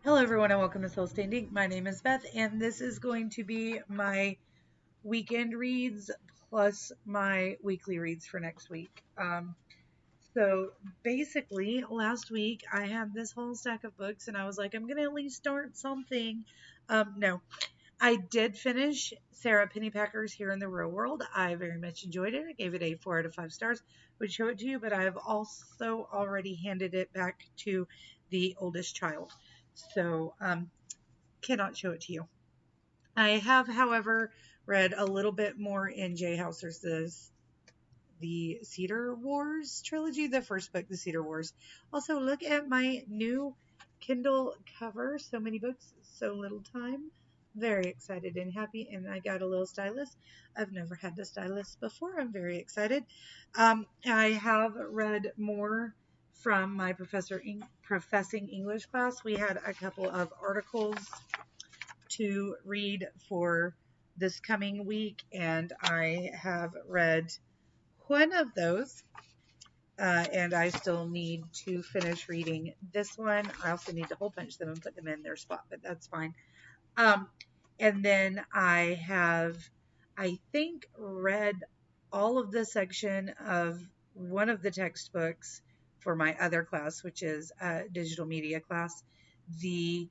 Hello, everyone, and welcome to Soul Standing. My name is Beth, and this is going to be my weekend reads plus my weekly reads for next week. So basically, last week I had this whole stack of books, and I was like, I'm going to at least start something. No, I did finish Sarah Pennypacker's Here in the Real World. I very much enjoyed it. I gave it a 4 out of 5 stars. Would show it to you, but I have also already handed it back to the oldest child. So, cannot show it to you. I have, however, read a little bit more in Jay Houser's the Cedar Wars trilogy, the first book, The Cedar Wars. Also, look at my new Kindle cover. So many books, so little time. Very excited and happy, and I got a little stylus. I've never had the stylus before. I'm very excited. I have read more from my professing English class. We had a couple of articles to read for this coming week, and I have read one of those. And I still need to finish reading this one. I also need to hole punch them and put them in their spot, but that's fine. Um, and then I have, I think, read all of the section of one of the textbooks for my other class, which is a digital media class, the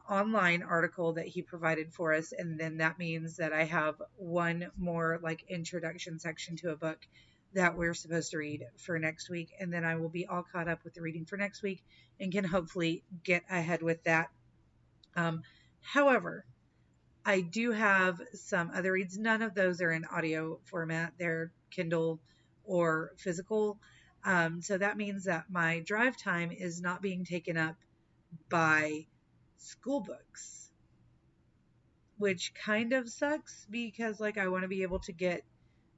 online article that he provided for us. And then that means that I have one more like introduction section to a book that we're supposed to read for next week. And then I will be all caught up with the reading for next week and can hopefully get ahead with that. However, I do have some other reads. None of those are in audio format. They're Kindle or physical. So that means that my drive time is not being taken up by school books, which kind of sucks because like I want to be able to get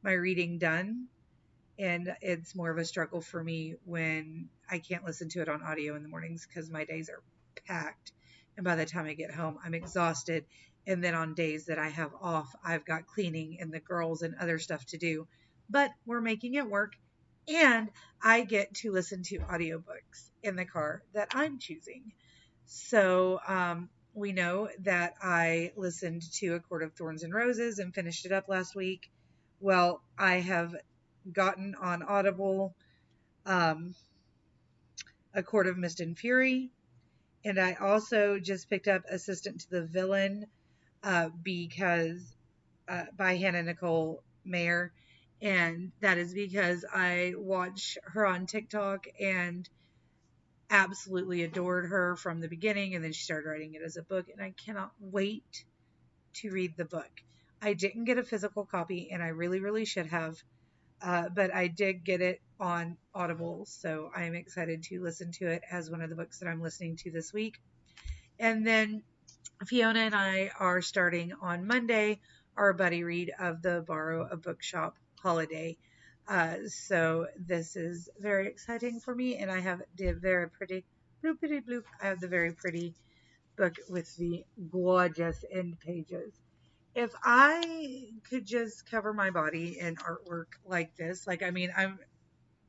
my reading done, and it's more of a struggle for me when I can't listen to it on audio in the mornings because my days are packed, and by the time I get home I'm exhausted, and then on days that I have off I've got cleaning and the girls and other stuff to do, but we're making it work, and I get to listen to audiobooks in the car that I'm choosing. So we know that I listened to A Court of Thorns and Roses and finished it up last week. Well, I have gotten on Audible um, A Court of Mist and Fury, and I also just picked up Assistant to the Villain because by Hannah Nicole Mayer, and that is because I watch her on TikTok and absolutely adored her from the beginning, and then she started writing it as a book, and I cannot wait to read the book. I didn't get a physical copy, and I really, really should have, but I did get it on Audible, so I am excited to listen to it as one of the books that I'm listening to this week. And then Fiona and I are starting on Monday our buddy read of the Borrow a Bookshop holiday. So this is very exciting for me, and I have the very pretty bloopity bloop. I have the very pretty book with the gorgeous end pages. If I could just cover my body in artwork like this, like I mean, I'm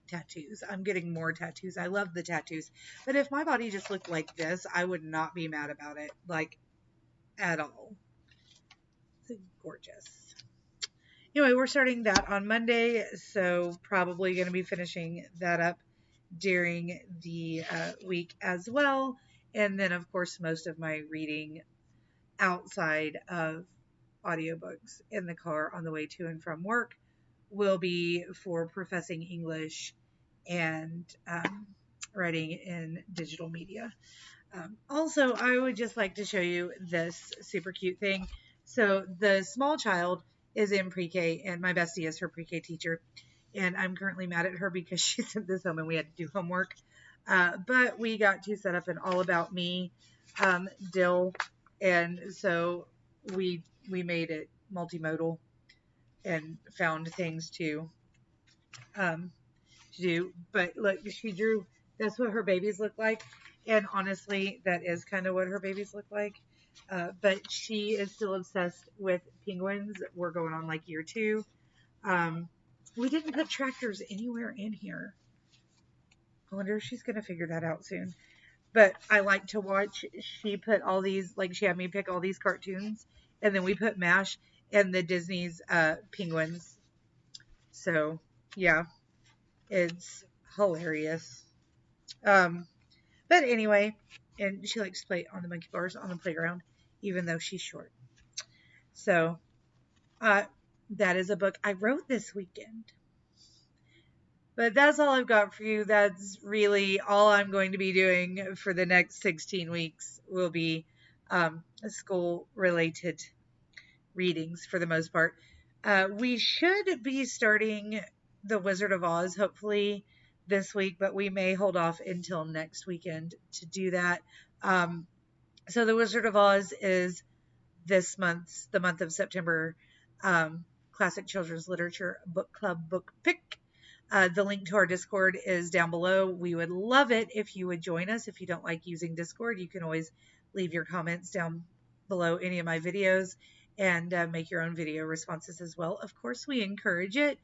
tattoos. I'm getting more tattoos. I love the tattoos. But if my body just looked like this, I would not be mad about it, like at all. It's gorgeous. Anyway, we're starting that on Monday, so probably going to be finishing that up during the week as well. And then, of course, most of my reading outside of audiobooks in the car on the way to and from work will be for professing English and writing in digital media. Also, I would just like to show you this super cute thing. So the small child is in pre-K, and my bestie is her pre-K teacher. And I'm currently mad at her because she sent this home and we had to do homework. But we got to set up an All About Me dill, and so we made it multimodal and found things to do. But look, she drew. That's what her babies look like, and honestly, that is kind of what her babies look like. But she is still obsessed with penguins. We're going on like year 2. Um, we didn't put tractors anywhere in here. I wonder if she's going to figure that out soon. But I like to watch. She put all these, like, she had me pick all these cartoons, and then we put MASH and the Disney's Penguins. So, yeah, it's hilarious. Um, but anyway, and she likes to play on the monkey bars on the playground, even though she's short. So, uh, that is a book I wrote this weekend. But that's all I've got for you. That's really all I'm going to be doing for the next 16 weeks will be school related readings for the most part. We should be starting The Wizard of Oz hopefully this week, but we may hold off until next weekend to do that. So The Wizard of Oz is the month of September, Classic Children's Literature Book Club book pick. The link to our Discord is down below. We would love it if you would join us. If you don't like using Discord, you can always leave your comments down below any of my videos and make your own video responses as well. Of course, we encourage it.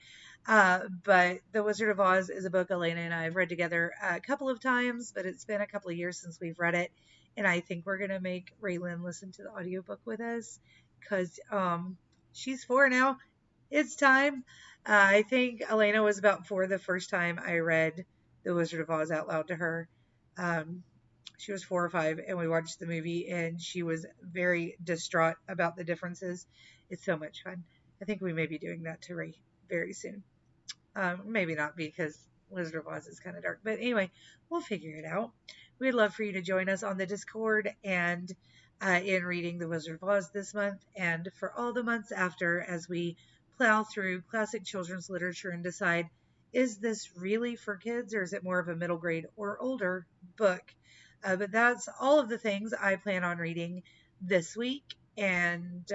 But The Wizard of Oz is a book Elena and I have read together a couple of times, but it's been a couple of years since we've read it. And I think we're going to make Raylan listen to the audiobook with us because she's 4 now. It's time. I think Elena was about 4 the first time I read The Wizard of Oz out loud to her. She was 4 or 5, and we watched the movie, and she was very distraught about the differences. It's so much fun. I think we may be doing that to Ray very soon. Maybe not because Wizard of Oz is kind of dark, but anyway, we'll figure it out. We'd love for you to join us on the Discord and in reading The Wizard of Oz this month and for all the months after as we plow through classic children's literature and decide, is this really for kids or is it more of a middle grade or older book? But that's all of the things I plan on reading this week and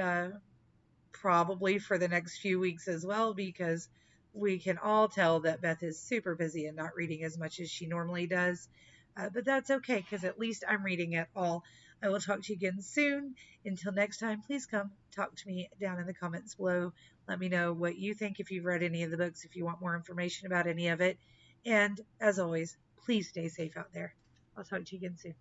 probably for the next few weeks as well, because we can all tell that Beth is super busy and not reading as much as she normally does. But that's okay because at least I'm reading it all. I will talk to you again soon. Until next time, please come talk to me down in the comments below. Let me know what you think if you've read any of the books, if you want more information about any of it. And as always, please stay safe out there. I'll talk to you again soon.